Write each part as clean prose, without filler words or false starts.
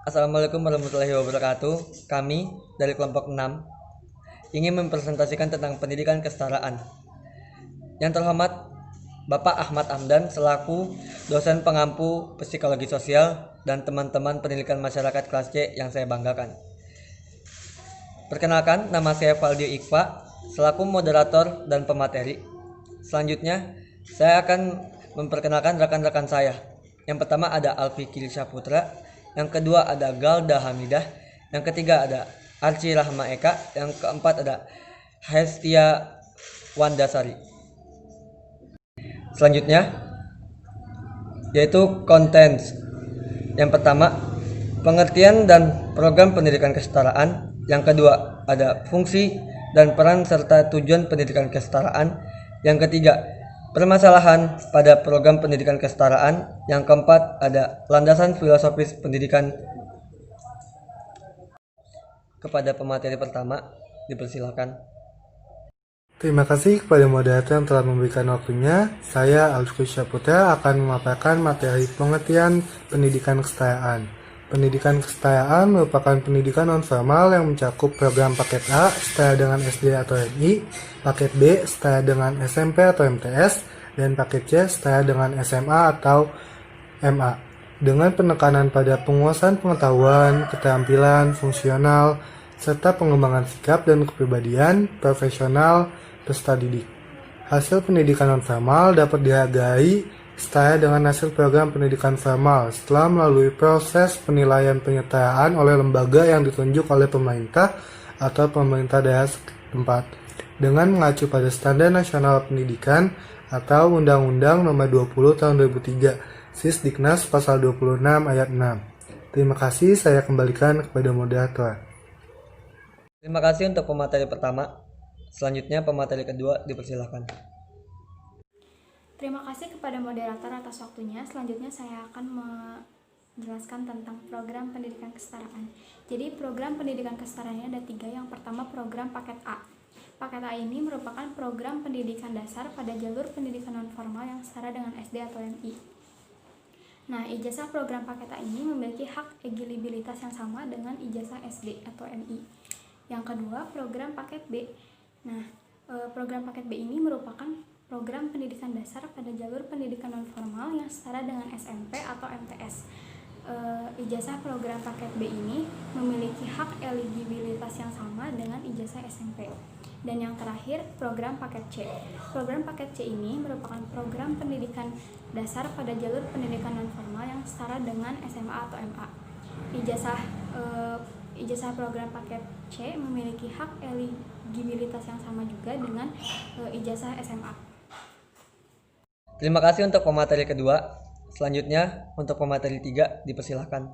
Assalamualaikum warahmatullahi wabarakatuh. Kami dari kelompok 6 ingin mempresentasikan tentang pendidikan kesetaraan. Yang terhormat Bapak Ahmad Hamdan selaku dosen pengampu psikologi sosial dan teman-teman pendidikan masyarakat kelas C yang saya banggakan. Perkenalkan, nama saya Valdio Iqfa selaku moderator dan pemateri. Selanjutnya, saya akan memperkenalkan rekan-rekan saya. Yang pertama ada Alfi Kilisha Putra, yang kedua ada Galda Hamidah, yang ketiga ada Arci Rahma Eka, yang keempat ada Hestia Wandasari. Selanjutnya yaitu konten. Yang pertama, pengertian dan program pendidikan kesetaraan. Yang kedua, ada fungsi dan peran serta tujuan pendidikan kesetaraan. Yang ketiga, permasalahan pada program pendidikan kesetaraan. Yang keempat, ada landasan filosofis pendidikan. Kepada pemateri pertama, dipersilakan. Terima kasih kepada moderator yang telah memberikan waktunya. Saya Alfi Putra akan memaparkan materi pengertian pendidikan kesetaraan. Pendidikan kesetaraan merupakan pendidikan non-formal yang mencakup program paket A setara dengan SD atau MI, paket B setara dengan SMP atau MTS, dan paket C setara dengan SMA atau MA. Dengan penekanan pada penguasaan pengetahuan, keterampilan, fungsional, serta pengembangan sikap dan kepribadian profesional peserta didik. Hasil pendidikan non-formal dapat dihargai setara dengan hasil program pendidikan formal setelah melalui proses penilaian penyertaan oleh lembaga yang ditunjuk oleh pemerintah atau pemerintah daerah setempat dengan mengacu pada Standar Nasional Pendidikan atau Undang-Undang Nomor 20 Tahun 2003 Sisdiknas Pasal 26 Ayat 6. Terima kasih, saya kembalikan kepada moderator. Terima kasih untuk pemateri pertama. Selanjutnya pemateri kedua, dipersilakan. Terima kasih kepada moderator atas waktunya. Selanjutnya saya akan menjelaskan tentang program pendidikan kesetaraan. Jadi program pendidikan kesetaraan ini ada 3. Yang pertama program paket A. Paket A ini merupakan program pendidikan dasar pada jalur pendidikan non-formal yang setara dengan SD atau MI. Nah, ijazah program paket A ini memiliki hak eligibilitas yang sama dengan ijazah SD atau MI. Yang kedua, program paket B. Nah, program paket B ini merupakan program pendidikan dasar pada jalur pendidikan non-formal yang setara dengan SMP atau MTS. Ijazah program paket B ini memiliki hak eligibilitas yang sama dengan ijazah SMP. Dan yang terakhir, program paket C. Program paket C ini merupakan program pendidikan dasar pada jalur pendidikan non-formal yang setara dengan SMA atau MA. Ijazah program paket C memiliki hak eligibilitas yang sama juga dengan ijazah SMA. Terima kasih untuk pemateri kedua. Selanjutnya untuk pemateri 3, dipersilakan.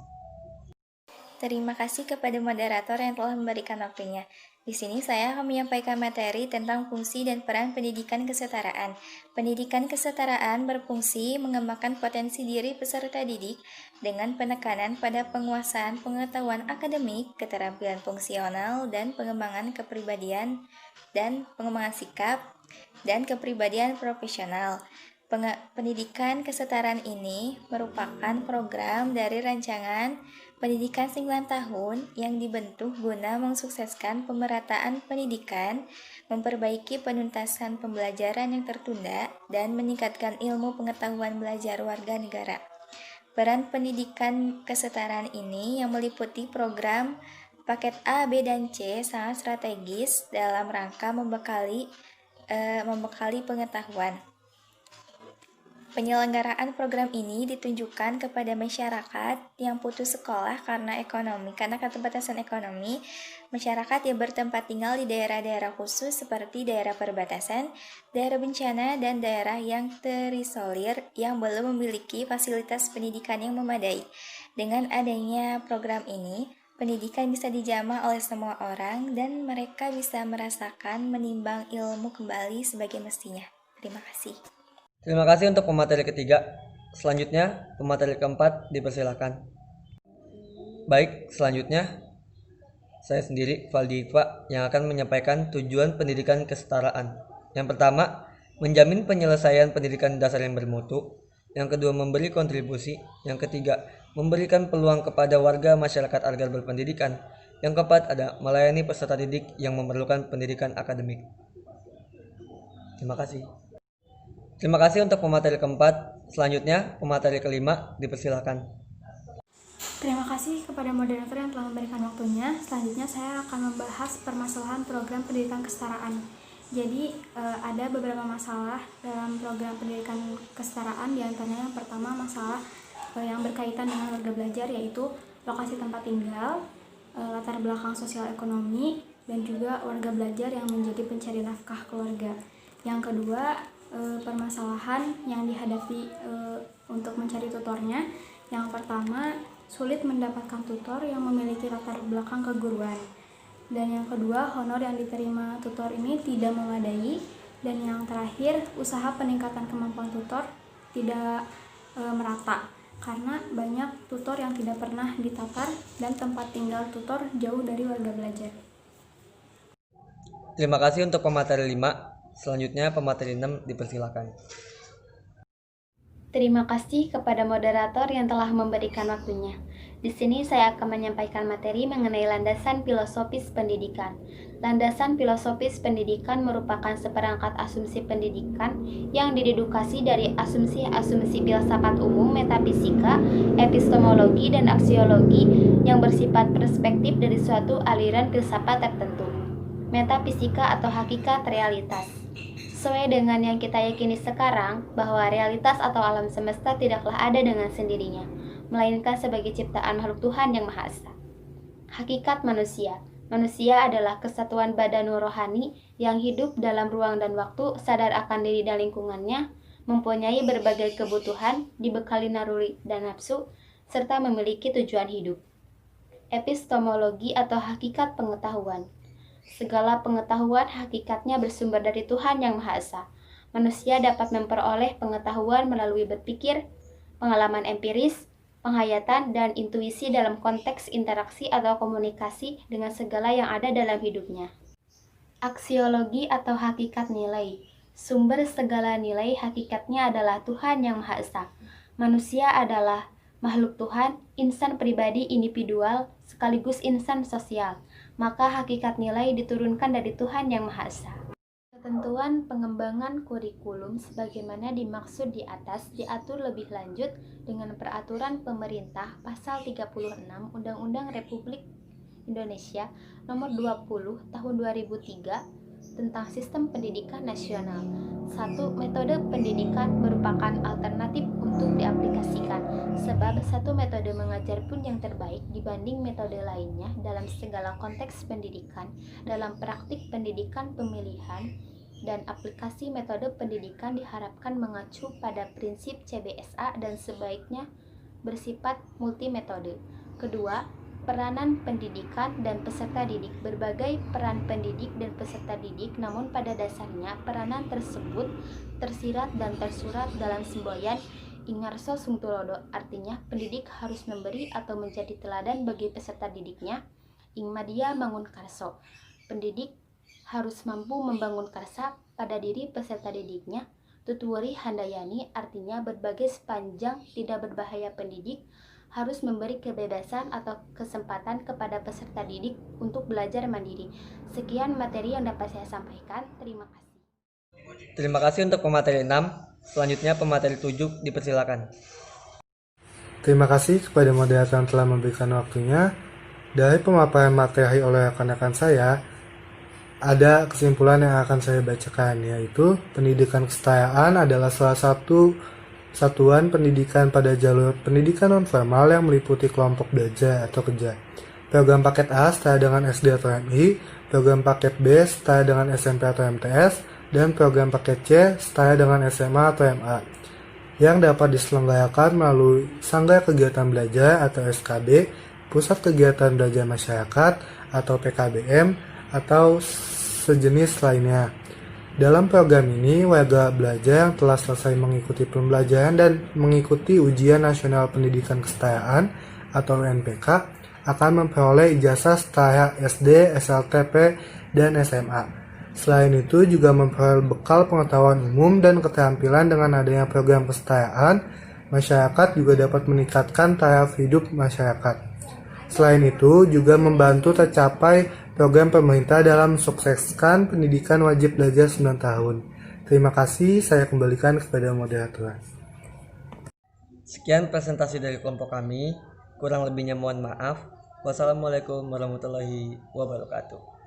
Terima kasih kepada moderator yang telah memberikan waktunya. Di sini saya akan menyampaikan materi tentang fungsi dan peran pendidikan kesetaraan. Pendidikan kesetaraan berfungsi mengembangkan potensi diri peserta didik dengan penekanan pada penguasaan pengetahuan akademik, keterampilan fungsional, dan pengembangan kepribadian dan pengembangan sikap dan kepribadian profesional. Pendidikan kesetaraan ini merupakan program dari rancangan pendidikan 9 tahun yang dibentuk guna mensukseskan pemerataan pendidikan, memperbaiki penuntasan pembelajaran yang tertunda, dan meningkatkan ilmu pengetahuan belajar warga negara. Peran pendidikan kesetaraan ini yang meliputi program paket A, B, dan C sangat strategis dalam rangka membekali pengetahuan. Penyelenggaraan program ini ditunjukkan kepada masyarakat yang putus sekolah karena keterbatasan ekonomi, masyarakat yang bertempat tinggal di daerah-daerah khusus seperti daerah perbatasan, daerah bencana, dan daerah yang terisolir yang belum memiliki fasilitas pendidikan yang memadai. Dengan adanya program ini, pendidikan bisa dijamah oleh semua orang dan mereka bisa merasakan menimbang ilmu kembali sebagai mestinya. Terima kasih. Terima kasih untuk pemateri ketiga. Selanjutnya, pemateri keempat, dipersilakan. Baik, selanjutnya saya sendiri, Valdi Iqfa, yang akan menyampaikan tujuan pendidikan kesetaraan. Yang pertama, menjamin penyelesaian pendidikan dasar yang bermutu. Yang kedua, memberi kontribusi. Yang ketiga, memberikan peluang kepada warga masyarakat agar berpendidikan. Yang keempat ada melayani peserta didik yang memerlukan pendidikan akademik. Terima kasih. Terima kasih untuk pemateri keempat. Selanjutnya, pemateri kelima, dipersilakan. Terima kasih kepada moderator yang telah memberikan waktunya. Selanjutnya saya akan membahas permasalahan program pendidikan kesetaraan. Jadi ada beberapa masalah dalam program pendidikan kesetaraan, diantaranya yang pertama masalah yang berkaitan dengan warga belajar, yaitu lokasi tempat tinggal, latar belakang sosial ekonomi, dan juga warga belajar yang menjadi pencari nafkah keluarga. Yang kedua, permasalahan yang dihadapi untuk mencari tutornya. Yang pertama, sulit mendapatkan tutor yang memiliki latar belakang keguruan. Dan yang kedua, honor yang diterima tutor ini tidak memadai. Dan yang terakhir, usaha peningkatan kemampuan tutor tidak merata, karena banyak tutor yang tidak pernah ditatar dan tempat tinggal tutor jauh dari warga belajar. Terima kasih untuk pemateri 5. Selanjutnya pemateri 6, dipersilakan. Terima kasih kepada moderator yang telah memberikan waktunya. Di sini saya akan menyampaikan materi mengenai landasan filosofis pendidikan. Landasan filosofis pendidikan merupakan seperangkat asumsi pendidikan yang didedukasi dari asumsi-asumsi filsafat umum, metafisika, epistemologi, dan aksiologi yang bersifat perspektif dari suatu aliran filsafat tertentu. Metafisika atau hakikat realitas. Sesuai dengan yang kita yakini sekarang, bahwa realitas atau alam semesta tidaklah ada dengan sendirinya, melainkan sebagai ciptaan makhluk Tuhan yang Maha Esa. Hakikat manusia. Manusia adalah kesatuan badan rohani yang hidup dalam ruang dan waktu, sadar akan diri dan lingkungannya, mempunyai berbagai kebutuhan, dibekali naluri dan nafsu, serta memiliki tujuan hidup. Epistemologi atau hakikat pengetahuan. Segala pengetahuan hakikatnya bersumber dari Tuhan yang Maha Esa. Manusia dapat memperoleh pengetahuan melalui berpikir, pengalaman empiris, penghayatan, dan intuisi dalam konteks interaksi atau komunikasi dengan segala yang ada dalam hidupnya. Aksiologi atau hakikat nilai. Sumber segala nilai hakikatnya adalah Tuhan yang Maha Esa. Manusia adalah makhluk Tuhan, insan pribadi individual, sekaligus insan sosial. Maka hakikat nilai diturunkan dari Tuhan yang Maha Esa. Ketentuan pengembangan kurikulum sebagaimana dimaksud di atas diatur lebih lanjut dengan Peraturan Pemerintah Pasal 36 Undang-Undang Republik Indonesia Nomor 20 Tahun 2003 tentang Sistem Pendidikan Nasional. 1. Metode pendidikan merupakan alternatif untuk diaplikasikan, sebab satu metode mengajar pun yang terbaik dibanding metode lainnya dalam segala konteks pendidikan, dalam praktik pendidikan pemilihan dan aplikasi metode pendidikan diharapkan mengacu pada prinsip CBSA dan sebaiknya bersifat multimetode. Kedua, peranan pendidikan dan peserta didik. Berbagai peran pendidik dan peserta didik, namun pada dasarnya peranan tersebut tersirat dan tersurat dalam semboyan Ingarso Sungtulodo, artinya pendidik harus memberi atau menjadi teladan bagi peserta didiknya. Ingmadia Mangun Karso, pendidik harus mampu membangun karsa pada diri peserta didiknya. Tutuwari Handayani, artinya berbagai sepanjang tidak berbahaya pendidik harus memberi kebebasan atau kesempatan kepada peserta didik untuk belajar mandiri. Sekian materi yang dapat saya sampaikan. Terima kasih. Terima kasih untuk pemateri 6. Selanjutnya pemateri 7, dipersilakan. Terima kasih kepada moderator yang telah memberikan waktunya. Dari pemaparan materi oleh rekan-rekan saya, ada kesimpulan yang akan saya bacakan, yaitu pendidikan kesetaraan adalah salah satu satuan pendidikan pada jalur pendidikan non-formal yang meliputi kelompok belajar atau kerja. Program paket A setara dengan SD atau MI, program paket B setara dengan SMP atau MTS, dan program paket C setara dengan SMA atau MA, yang dapat diselenggarakan melalui Sanggar Kegiatan Belajar atau SKB, Pusat Kegiatan Belajar Masyarakat atau PKBM, atau sejenis lainnya. Dalam program ini, warga belajar yang telah selesai mengikuti pembelajaran dan mengikuti Ujian Nasional Pendidikan Kesetaraan atau UNPK akan memperoleh ijazah setara SD, SLTP, dan SMA. Selain itu juga memperoleh bekal pengetahuan umum dan keterampilan dengan adanya program kesetaraan Masyarakat juga dapat meningkatkan taraf hidup masyarakat. Selain itu, juga membantu tercapai program pemerintah dalam mensukseskan pendidikan wajib belajar 9 tahun. Terima kasih, saya kembalikan kepada moderator. Sekian presentasi dari kelompok kami. Kurang lebihnya mohon maaf. Wassalamualaikum warahmatullahi wabarakatuh.